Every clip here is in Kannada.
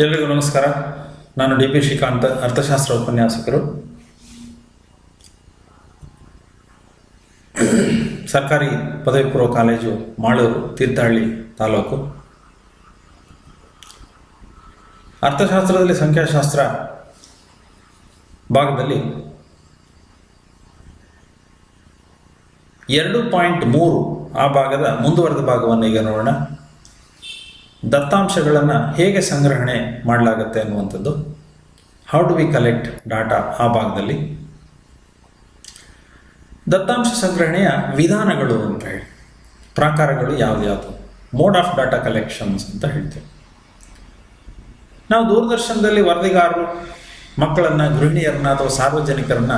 ಎಲ್ಲರಿಗೂ ನಮಸ್ಕಾರ. ನಾನು ಡಿ.ಪಿ. ಶ್ರೀಕಾಂತ್, ಅರ್ಥಶಾಸ್ತ್ರ ಉಪನ್ಯಾಸಕರು, ಸರ್ಕಾರಿ ಪದವಿ ಪೂರ್ವ ಕಾಲೇಜು ಮಾಳೂರು, ತೀರ್ಥಹಳ್ಳಿ ತಾಲೂಕು. ಅರ್ಥಶಾಸ್ತ್ರದಲ್ಲಿ ಸಂಖ್ಯಾಶಾಸ್ತ್ರ ಭಾಗದಲ್ಲಿ 2.3 ಆ ಭಾಗದ ಮುಂದುವರೆದ ಭಾಗವನ್ನು ಈಗ ನೋಡೋಣ. ದತ್ತಾಂಶಗಳನ್ನು ಹೇಗೆ ಸಂಗ್ರಹಣೆ ಮಾಡಲಾಗುತ್ತೆ ಅನ್ನುವಂಥದ್ದು, how do we collect data, ಆ ಭಾಗದಲ್ಲಿ ದತ್ತಾಂಶ ಸಂಗ್ರಹಣೆಯ ವಿಧಾನಗಳು ಅಂತ ಹೇಳಿ, ಪ್ರಾಕಾರಗಳು ಯಾವ್ದು, ಮೋಡ್ ಆಫ್ ಡಾಟಾ ಕಲೆಕ್ಷನ್ಸ್ ಅಂತ ಹೇಳ್ತೇವೆ. ನಾವು ದೂರದರ್ಶನದಲ್ಲಿ ವರದಿಗಾರರು ಮಕ್ಕಳನ್ನು, ಗೃಹಿಣಿಯರನ್ನ ಅಥವಾ ಸಾರ್ವಜನಿಕರನ್ನ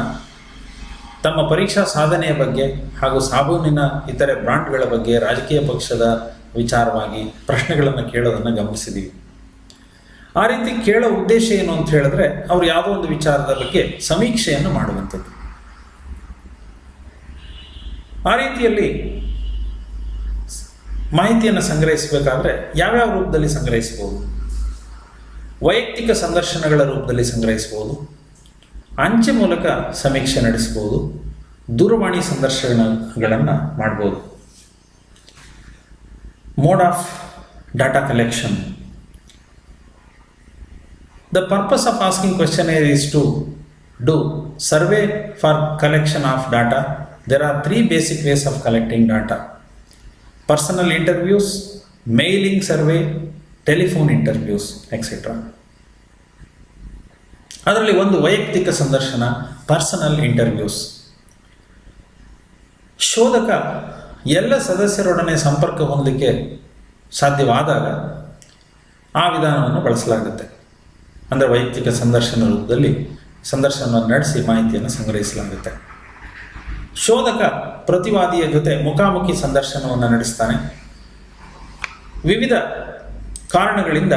ತಮ್ಮ ಪರೀಕ್ಷಾ ಸಾಧನೆಯ ಬಗ್ಗೆ ಹಾಗೂ ಸಾಬೂನಿನ ಇತರೆ ಬ್ರಾಂಡ್ಗಳ ಬಗ್ಗೆ, ರಾಜಕೀಯ ಪಕ್ಷದ ವಿಚಾರವಾಗಿ ಪ್ರಶ್ನೆಗಳನ್ನು ಕೇಳೋದನ್ನು ಗಮನಿಸಿದ್ದೀವಿ. ಆ ರೀತಿ ಕೇಳೋ ಉದ್ದೇಶ ಏನು ಅಂತ ಹೇಳಿದ್ರೆ, ಅವರು ಯಾವುದೋ ಒಂದು ವಿಚಾರದ ಬಗ್ಗೆ ಸಮೀಕ್ಷೆಯನ್ನು ಮಾಡುವಂಥದ್ದು. ಆ ರೀತಿಯಲ್ಲಿ ಮಾಹಿತಿಯನ್ನು ಸಂಗ್ರಹಿಸಬೇಕಾದ್ರೆ ಯಾವ್ಯಾವ ರೂಪದಲ್ಲಿ ಸಂಗ್ರಹಿಸಬಹುದು? ವೈಯಕ್ತಿಕ ಸಂದರ್ಶನಗಳ ರೂಪದಲ್ಲಿ ಸಂಗ್ರಹಿಸಬಹುದು, ಅಂಚೆ ಮೂಲಕ ಸಮೀಕ್ಷೆ ನಡೆಸಬಹುದು, ದೂರವಾಣಿ ಸಂದರ್ಶನಗಳನ್ನು ಮಾಡ್ಬೋದು. Mode of data collection. The purpose of asking questionnaire is to do survey for collection of data. There are 3 basic ways of collecting data: personal interviews, mailing survey, telephone interviews, etc. ಅದರಲ್ಲಿ ಒಂದು ವೈಯಕ್ತಿಕ ಸಂದರ್ಶನ, ಪರ್ಸನಲ್ ಇಂಟರ್ವ್ಯೂಸ್. ಶೋಧಕ ಎಲ್ಲ ಸದಸ್ಯರೊಡನೆ ಸಂಪರ್ಕ ಹೊಂದಲಿಕ್ಕೆ ಸಾಧ್ಯವಾದಾಗ ಆ ವಿಧಾನವನ್ನು ಬಳಸಲಾಗುತ್ತೆ. ಅಂದರೆ ವೈಯಕ್ತಿಕ ಸಂದರ್ಶನ ರೂಪದಲ್ಲಿ ಸಂದರ್ಶನವನ್ನು ನಡೆಸಿ ಮಾಹಿತಿಯನ್ನು ಸಂಗ್ರಹಿಸಲಾಗುತ್ತೆ. ಶೋಧಕ ಪ್ರತಿವಾದಿಯ ಜೊತೆ ಮುಖಾಮುಖಿ ಸಂದರ್ಶನವನ್ನು ನಡೆಸ್ತಾನೆ. ವಿವಿಧ ಕಾರಣಗಳಿಂದ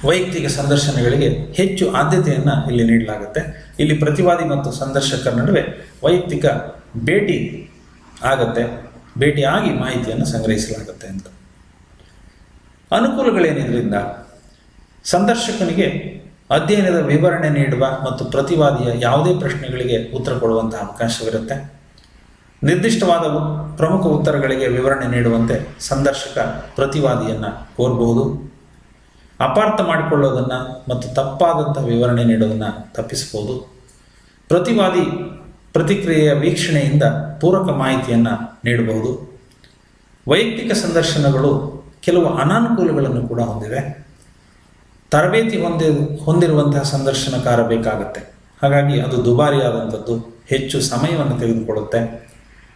ವೈಯಕ್ತಿಕ ಸಂದರ್ಶನಗಳಿಗೆ ಹೆಚ್ಚು ಆದ್ಯತೆಯನ್ನು ಇಲ್ಲಿ ನೀಡಲಾಗುತ್ತೆ. ಇಲ್ಲಿ ಪ್ರತಿವಾದಿ ಮತ್ತು ಸಂದರ್ಶಕರ ನಡುವೆ ವೈಯಕ್ತಿಕ ಭೇಟಿ ಆಗತ್ತೆ, ಭೇಟಿಯಾಗಿ ಮಾಹಿತಿಯನ್ನು ಸಂಗ್ರಹಿಸಲಾಗುತ್ತೆ ಅಂತ. ಅನುಕೂಲಗಳೇನಿದ್ರಿಂದ ಸಂದರ್ಶಕನಿಗೆ ಅಧ್ಯಯನದ ವಿವರಣೆ ನೀಡುವ ಮತ್ತು ಪ್ರತಿವಾದಿಯ ಯಾವುದೇ ಪ್ರಶ್ನೆಗಳಿಗೆ ಉತ್ತರ ಕೊಡುವಂತಹ ಅವಕಾಶವಿರುತ್ತೆ. ನಿರ್ದಿಷ್ಟವಾದ ಪ್ರಮುಖ ಉತ್ತರಗಳಿಗೆ ವಿವರಣೆ ನೀಡುವಂತೆ ಸಂದರ್ಶಕ ಪ್ರತಿವಾದಿಯನ್ನು ಕೋರಬಹುದು. ಅಪಾರ್ಥ ಮಾಡಿಕೊಳ್ಳೋದನ್ನು ಮತ್ತು ತಪ್ಪಾದಂಥ ವಿವರಣೆ ನೀಡೋದನ್ನು ತಪ್ಪಿಸಬಹುದು. ಪ್ರತಿವಾದಿ ಪ್ರತಿಕ್ರಿಯೆಯ ವೀಕ್ಷಣೆಯಿಂದ ಪೂರಕ ಮಾಹಿತಿಯನ್ನು ನೀಡಬಹುದು. ವೈಯಕ್ತಿಕ ಸಂದರ್ಶನಗಳು ಕೆಲವು ಅನಾನುಕೂಲಗಳನ್ನು ಕೂಡ ಹೊಂದಿವೆ. ತರಬೇತಿ ಹೊಂದಿರುವಂತಹ ಸಂದರ್ಶನಕಾರ ಬೇಕಾಗತ್ತೆ. ಹಾಗಾಗಿ ಅದು ದುಬಾರಿಯಾದಂಥದ್ದು, ಹೆಚ್ಚು ಸಮಯವನ್ನು ತೆಗೆದುಕೊಳ್ಳುತ್ತೆ.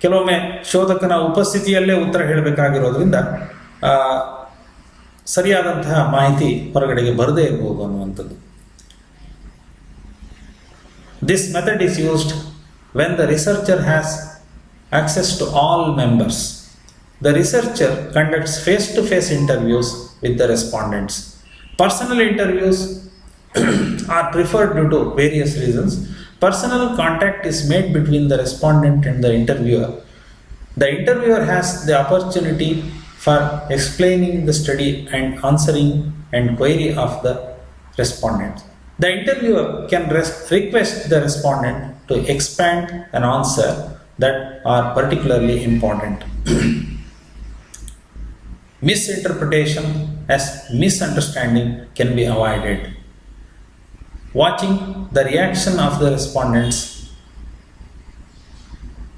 ಕೆಲವೊಮ್ಮೆ ಶೋಧಕನ ಉಪಸ್ಥಿತಿಯಲ್ಲೇ ಉತ್ತರ ಹೇಳಬೇಕಾಗಿರೋದ್ರಿಂದ ಸರಿಯಾದಂತಹ ಮಾಹಿತಿ ಹೊರಗಡೆಗೆ ಬರದೇ ಇರಬಹುದು ಅನ್ನುವಂಥದ್ದು. This method is used when the researcher has access to all members. The researcher conducts face-to-face interviews with the respondents. Personal interviews are preferred due to various reasons. Personal contact is made between the respondent and the interviewer. The interviewer has the opportunity for explaining the study and answering and query of the respondent. The interviewer can request the respondent to expand an answer that are particularly important. Misinterpretation as misunderstanding can be avoided. Watching the reaction of the respondents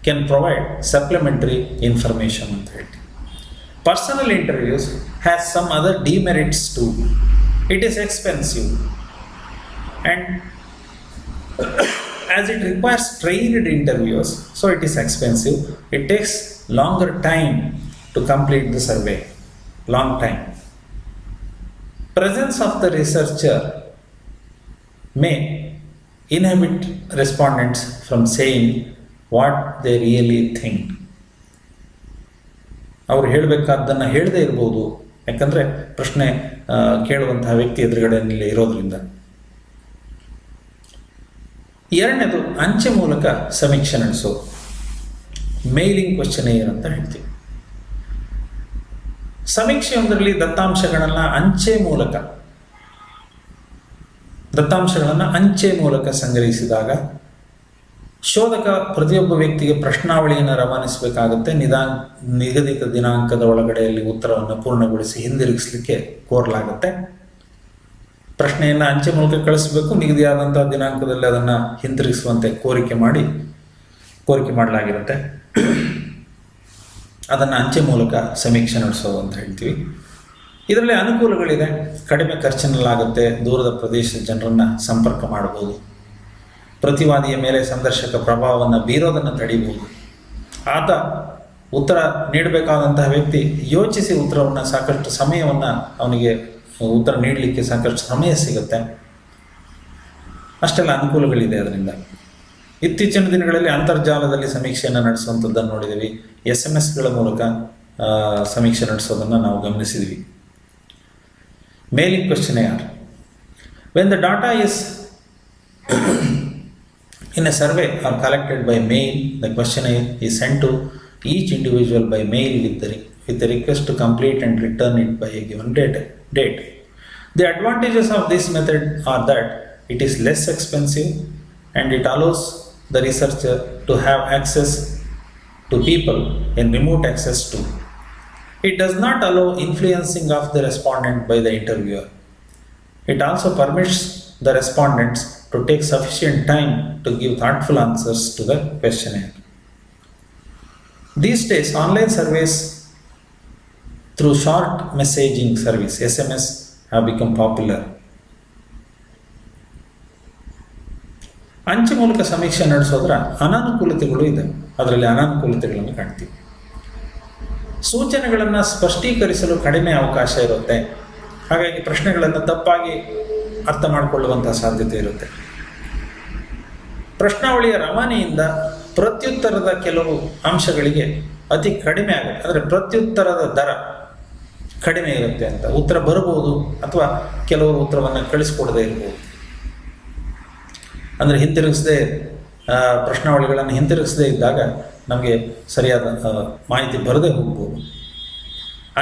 can provide supplementary information. Personal interviews has some other demerits too. It is expensive, and as it requires trained interviewers, so it is expensive. It takes longer time to complete the survey, long time. Presence of the researcher may inhibit respondents from saying what they really think. ಅವರು ಹೇಳಬೇಕಾದ್ದನ್ನು ಹೇಳದೇ ಇರ್ಬೋದು, ಯಾಕಂದರೆ ಪ್ರಶ್ನೆ ಕೇಳುವಂತಹ ವ್ಯಕ್ತಿ ಎದುರುಗಡೆಯಲ್ಲಿ ಇರೋದ್ರಿಂದ. ಎರಡನೇದು ಅಂಚೆ ಮೂಲಕ ಸಮೀಕ್ಷೆ ನಡೆಸೋದು. ಮೇಲಿಂಗ್ ಕ್ವೆಶ್ಚನೇರ್ ಅಂತ ಹೇಳ್ತೀವಿ. ಸಮೀಕ್ಷೆಯೊಂದರಲ್ಲಿ ದತ್ತಾಂಶಗಳನ್ನು ಅಂಚೆ ಮೂಲಕ ಸಂಗ್ರಹಿಸಿದಾಗ ಶೋಧಕ ಪ್ರತಿಯೊಬ್ಬ ವ್ಯಕ್ತಿಗೆ ಪ್ರಶ್ನಾವಳಿಯನ್ನು ರವಾನಿಸಬೇಕಾಗುತ್ತೆ. ನಿಗದಿತ ದಿನಾಂಕದ ಒಳಗಡೆಯಲ್ಲಿ ಉತ್ತರವನ್ನು ಪೂರ್ಣಗೊಳಿಸಿ ಹಿಂದಿರುಗಿಸಲಿಕ್ಕೆ ಕೋರಲಾಗುತ್ತೆ. ಪ್ರಶ್ನೆಯನ್ನು ಅಂಚೆ ಮೂಲಕ ಕಳಿಸಬೇಕು. ನಿಗದಿಯಾದಂತಹ ದಿನಾಂಕದಲ್ಲಿ ಅದನ್ನು ಹಿಂತಿರುಗಿಸುವಂತೆ ಕೋರಿಕೆ ಮಾಡಲಾಗಿರುತ್ತೆ. ಅದನ್ನು ಅಂಚೆ ಮೂಲಕ ಸಮೀಕ್ಷೆ ನಡೆಸೋದು ಅಂತ ಹೇಳ್ತೀವಿ. ಇದರಲ್ಲಿ ಅನುಕೂಲಗಳಿದೆ. ಕಡಿಮೆ ಖರ್ಚಿನಲ್ಲಾಗುತ್ತೆ. ದೂರದ ಪ್ರದೇಶದ ಜನರನ್ನು ಸಂಪರ್ಕ ಮಾಡಬಹುದು. ಪ್ರತಿವಾದಿಯ ಮೇಲೆ ಸಂದರ್ಶಕ ಪ್ರಭಾವವನ್ನು ಬೀರೋದನ್ನು ತಡೆಯಬಹುದು. ಆತ ಉತ್ತರ ನೀಡಬೇಕಾದಂತಹ ವ್ಯಕ್ತಿ ಯೋಚಿಸಿ ಉತ್ತರವನ್ನು ಸಾಕಷ್ಟು ಸಮಯವನ್ನು ಅವನಿಗೆ ಉತ್ತರ ನೀಡಲಿಕ್ಕೆ ಸಾಕಷ್ಟು ಸಮಯ ಸಿಗುತ್ತೆ. ಅಷ್ಟೆಲ್ಲ ಅನುಕೂಲಗಳಿದೆ ಅದರಿಂದ. ಇತ್ತೀಚಿನ ದಿನಗಳಲ್ಲಿ ಅಂತರ್ಜಾಲದಲ್ಲಿ ಸಮೀಕ್ಷೆಯನ್ನು ನಡೆಸುವಂಥದ್ದನ್ನು ನೋಡಿದ್ದೀವಿ. SMS ಮೂಲಕ ಸಮೀಕ್ಷೆ ನಡೆಸೋದನ್ನು ನಾವು ಗಮನಿಸಿದ್ವಿ. Mailing questionnaire. When the data is in a survey or collected by mail, the questionnaire is sent to each individual by mail with the request to complete and return it by a given date. The advantages of this method are that it is less expensive and it allows the researcher to have access to people in remote access to. It does not allow influencing of the respondent by the interviewer. It also permits the respondents to take sufficient time to give thoughtful answers to the questionnaire. These days, online surveys through short messaging service SMS have become popular. ಅಂಚೆ ಮೂಲಕ ಸಮೀಕ್ಷೆ ನಡೆಸೋದ್ರ ಅನಾನುಕೂಲತೆಗಳು ಇದೆ. ಅದರಲ್ಲಿ ಅನಾನುಕೂಲತೆಗಳನ್ನು ಕಾಣ್ತೀವಿ. ಸೂಚನೆಗಳನ್ನು ಸ್ಪಷ್ಟೀಕರಿಸಲು ಕಡಿಮೆ ಅವಕಾಶ ಇರುತ್ತೆ. ಹಾಗಾಗಿ ಪ್ರಶ್ನೆಗಳನ್ನು ತಪ್ಪಾಗಿ ಅರ್ಥ ಮಾಡಿಕೊಳ್ಳುವಂತಹ ಸಾಧ್ಯತೆ ಇರುತ್ತೆ. ಪ್ರಶ್ನಾವಳಿಯ ರವಾನೆಯಿಂದ ಪ್ರತ್ಯುತ್ತರದ ಕೆಲವು ಅಂಶಗಳಿಗೆ ಅತಿ ಕಡಿಮೆ ಆಗುತ್ತೆ. ಅಂದರೆ ಪ್ರತ್ಯುತ್ತರದ ದರ ಕಡಿಮೆ ಇರುತ್ತೆ ಅಂತ. ಉತ್ತರ ಬರಬಹುದು ಅಥವಾ ಕೆಲವರು ಉತ್ತರವನ್ನು ಕಳಿಸ್ಕೊಡದೇ ಇರ್ಬೋದು. ಅಂದರೆ ಪ್ರಶ್ನಾವಳಿಗಳನ್ನು ಹಿಂತಿರುಗಿಸದೇ ಇದ್ದಾಗ ನಮಗೆ ಸರಿಯಾದ ಮಾಹಿತಿ ಬರದೇ ಹೋಗ್ಬೋದು.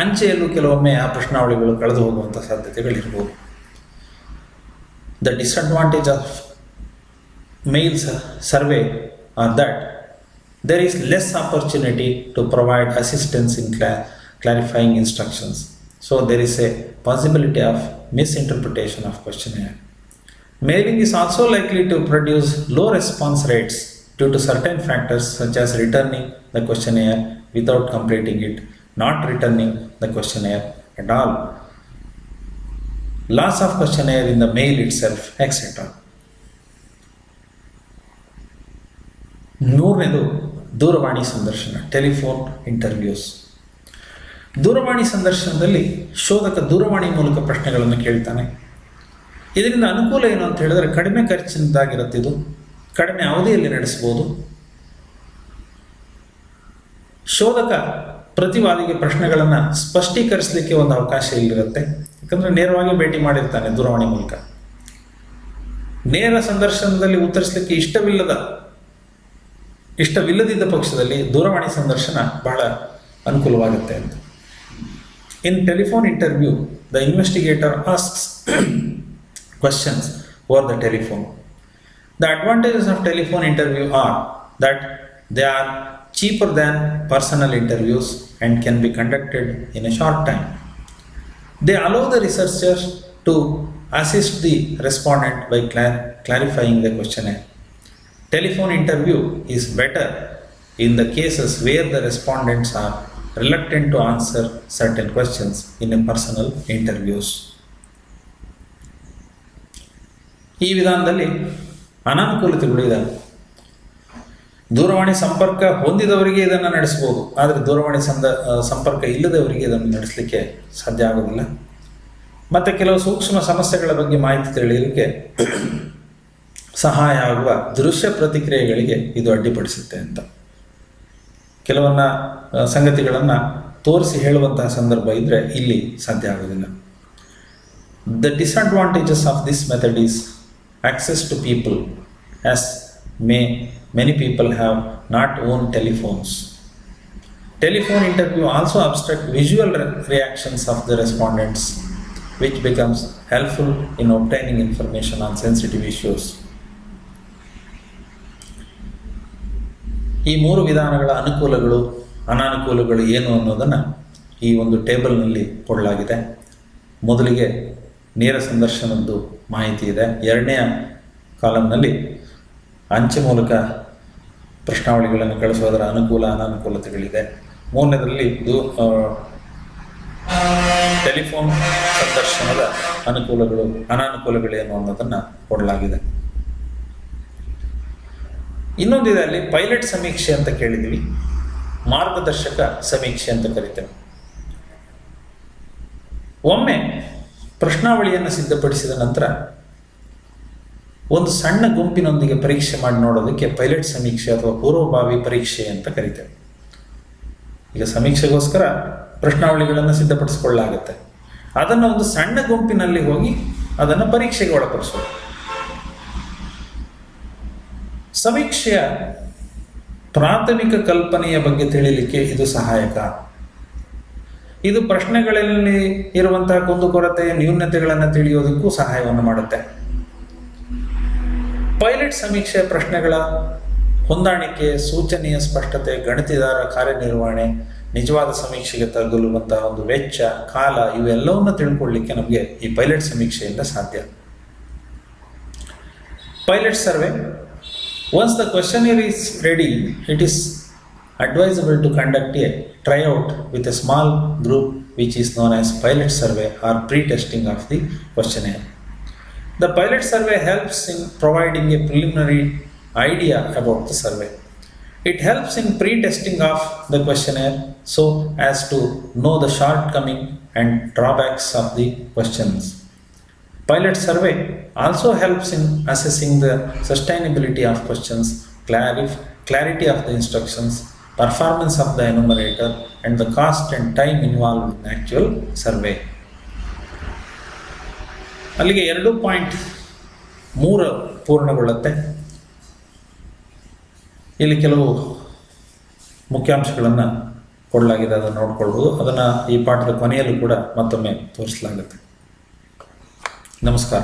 ಅಂಚೆಯಲ್ಲೂ ಕೆಲವೊಮ್ಮೆ ಆ ಪ್ರಶ್ನಾವಳಿಗಳು ಕಳೆದು ಹೋಗುವಂಥ ಸಾಧ್ಯತೆಗಳಿರ್ಬೋದು. The disadvantage of mail survey are that there is less opportunity to provide assistance in clarifying instructions. So there is a possibility of misinterpretation of questionnaire. Mailing is also likely to produce low response rates due to certain factors such as returning the questionnaire without completing it, not returning the questionnaire at all, loss of questionnaire in the mail itself, etc. ಮೂರನೇದು ದೂರವಾಣಿ ಸಂದರ್ಶನ, ಟೆಲಿಫೋನ್ ಇಂಟರ್ವ್ಯೂಸ್. ದೂರವಾಣಿ ಸಂದರ್ಶನದಲ್ಲಿ ಶೋಧಕ ದೂರವಾಣಿ ಮೂಲಕ ಪ್ರಶ್ನೆಗಳನ್ನು ಕೇಳ್ತಾನೆ. ಇದರಿಂದ ಅನುಕೂಲ ಏನು ಅಂತ ಹೇಳಿದ್ರೆ ಕಡಿಮೆ ಖರ್ಚಿನದಾಗಿರುತ್ತೆ. ಇದು ಕಡಿಮೆ ಅವಧಿಯಲ್ಲಿ ನಡೆಸ್ಬೋದು. ಶೋಧಕ ಪ್ರತಿವಾದಿಗೆ ಪ್ರಶ್ನೆಗಳನ್ನು ಸ್ಪಷ್ಟೀಕರಿಸಲಿಕ್ಕೆ ಒಂದು ಅವಕಾಶ ಇಲ್ಲಿರುತ್ತೆ. ಯಾಕಂದರೆ ನೇರವಾಗಿ ಭೇಟಿ ಮಾಡಿರ್ತಾನೆ ದೂರವಾಣಿ ಮೂಲಕ. ನೇರ ಸಂದರ್ಶನದಲ್ಲಿ ಉತ್ತರಿಸಲಿಕ್ಕೆ ಇಷ್ಟವಿಲ್ಲದಿದ್ದ ಪಕ್ಷದಲ್ಲಿ ದೂರವಾಣಿ ಸಂದರ್ಶನ ಬಹಳ ಅನುಕೂಲವಾಗುತ್ತೆ ಅಂತ. In telephone interview, the investigator asks questions over the telephone. The advantages of telephone interview are that they are cheaper than personal interviews and can be conducted in a short time. They allow the researchers to assist the respondent by clarifying the questionnaire. Telephone interview is better in the cases where the respondents are reluctant to answer certain questions in a personal interviews. ಈ ವಿಧಾನದಲ್ಲಿ ಅನಾನುಕೂಲತೆಗಳು ಇದ್ದಾವೆ. ದೂರವಾಣಿ ಸಂಪರ್ಕ ಹೊಂದಿದವರಿಗೆ ಇದನ್ನು ನಡೆಸ್ಬೋದು, ಆದರೆ ದೂರವಾಣಿ ಸಂಪರ್ಕ ಇಲ್ಲದವರಿಗೆ ಇದನ್ನು ನಡೆಸಲಿಕ್ಕೆ ಸಾಧ್ಯ ಆಗೋದಿಲ್ಲ. ಮತ್ತು ಕೆಲವು ಸೂಕ್ಷ್ಮ ಸಮಸ್ಯೆಗಳ ಬಗ್ಗೆ ಮಾಹಿತಿ ತಿಳಿಯಲಿಕ್ಕೆ ಸಹಾಯ ಆಗುವ ದೃಶ್ಯ ಪ್ರತಿಕ್ರಿಯೆಗಳಿಗೆ ಇದು ಅಡ್ಡಿಪಡಿಸುತ್ತೆ ಅಂತ. ಕೆಲವನ್ನ ಸಂಗತಿಗಳನ್ನು ತೋರಿಸಿ ಹೇಳುವಂತಹ ಸಂದರ್ಭ ಇದ್ದರೆ ಇಲ್ಲಿ ಸಾಧ್ಯ ಆಗೋದಿಲ್ಲ. The disadvantages of this method is access to people, as many people have not owned telephones. Telephone interview also abstract visual reactions of the respondents, which becomes helpful in obtaining information on sensitive issues. ಈ ಮೂರು ವಿಧಾನಗಳ ಅನುಕೂಲಗಳು ಅನಾನುಕೂಲಗಳು ಏನು ಅನ್ನೋದನ್ನು ಈ ಒಂದು ಟೇಬಲ್ನಲ್ಲಿ ಕೊಡಲಾಗಿದೆ. ಮೊದಲಿಗೆ ನೇರ ಸಂದರ್ಶನದ್ದು ಮಾಹಿತಿ ಇದೆ. ಎರಡನೆಯ ಕಾಲಮ್ನಲ್ಲಿ ಅಂಚೆ ಮೂಲಕ ಪ್ರಶ್ನಾವಳಿಗಳನ್ನು ಕಳಿಸೋದರ ಅನುಕೂಲ ಅನಾನುಕೂಲತೆಗಳಿದೆ. ಮೂರನೇದರಲ್ಲಿ ಇದು ಟೆಲಿಫೋನ್ ಸಂದರ್ಶನದ ಅನುಕೂಲಗಳು ಅನಾನುಕೂಲಗಳೇನು ಅನ್ನೋದನ್ನು ಕೊಡಲಾಗಿದೆ. ಇನ್ನೊಂದಿದೆ, ಅಲ್ಲಿ ಪೈಲಟ್ ಸಮೀಕ್ಷೆ ಅಂತ ಕೇಳಿದ್ವಿ, ಮಾರ್ಗದರ್ಶಕ ಸಮೀಕ್ಷೆ ಅಂತ ಕರಿತೇವೆ. ಒಮ್ಮೆ ಪ್ರಶ್ನಾವಳಿಯನ್ನು ಸಿದ್ಧಪಡಿಸಿದ ನಂತರ ಒಂದು ಸಣ್ಣ ಗುಂಪಿನೊಂದಿಗೆ ಪರೀಕ್ಷೆ ಮಾಡಿ ನೋಡೋದಕ್ಕೆ ಪೈಲಟ್ ಸಮೀಕ್ಷೆ ಅಥವಾ ಪೂರ್ವಭಾವಿ ಪರೀಕ್ಷೆ ಅಂತ ಕರಿತೇವೆ. ಈಗ ಸಮೀಕ್ಷೆಗೋಸ್ಕರ ಪ್ರಶ್ನಾವಳಿಗಳನ್ನು ಸಿದ್ಧಪಡಿಸಿಕೊಳ್ಳಲಾಗುತ್ತೆ. ಅದನ್ನು ಒಂದು ಸಣ್ಣ ಗುಂಪಿನಲ್ಲಿ ಹೋಗಿ ಅದನ್ನು ಪರೀಕ್ಷೆಗೆ ಒಳಪಡಿಸೋದು. ಸಮೀಕ್ಷೆಯ ಪ್ರಾಥಮಿಕ ಕಲ್ಪನೆಯ ಬಗ್ಗೆ ತಿಳಿಯಲಿಕ್ಕೆ ಇದು ಸಹಾಯಕ. ಇದು ಪ್ರಶ್ನೆಗಳಲ್ಲಿ ಇರುವಂತಹ ಕುಂದುಕೊರತೆ ನ್ಯೂನತೆಗಳನ್ನು ತಿಳಿಯೋದಕ್ಕೂ ಸಹಾಯವನ್ನು ಮಾಡುತ್ತೆ. ಪೈಲಟ್ ಸಮೀಕ್ಷೆಯ ಪ್ರಶ್ನೆಗಳ ಹೊಂದಾಣಿಕೆ, ಸೂಚನೆಯ ಸ್ಪಷ್ಟತೆ, ಗಣಿತದಾರ ಕಾರ್ಯನಿರ್ವಹಣೆ, ನಿಜವಾದ ಸಮೀಕ್ಷೆಗೆ ತಗುಲುವಂತಹ ಒಂದು ವೆಚ್ಚ, ಕಾಲ, ಇವೆಲ್ಲವನ್ನು ತಿಳ್ಕೊಳ್ಳಿಕ್ಕೆ ನಮಗೆ ಈ ಪೈಲಟ್ ಸಮೀಕ್ಷೆಯಿಂದ ಸಾಧ್ಯ. Pilot survey. Once the questionnaire is ready, it is advisable to conduct a tryout with a small group, which is known as pilot survey or pre-testing of the questionnaire. The pilot survey helps in providing a preliminary idea about the survey. It helps in pre-testing of the questionnaire so as to know the shortcomings and drawbacks of the questions. Pilot survey also helps in assessing the sustainability of questions, clarity of the instructions, performance of the enumerator, and the cost and time involved in actual survey. ಅಲ್ಲಿಗೆ 2.3 ಪೂರ್ಣಗೊಳ್ಳುತ್ತೆ. ಇಲ್ಲಿ ಕೆಲವು ಮುಖ್ಯಾಂಶಗಳನ್ನು ಕೊಡಲಾಗಿದೆ, ಅದನ್ನು ನೋಡ್ಕೊಳ್ಬೋದು. ಅದನ್ನು ಈ ಪಾಠದ ಕೊನೆಯಲ್ಲೂ ಕೂಡ ಮತ್ತೊಮ್ಮೆ ತೋರಿಸಲಾಗುತ್ತೆ. ನಮಸ್ಕಾರ.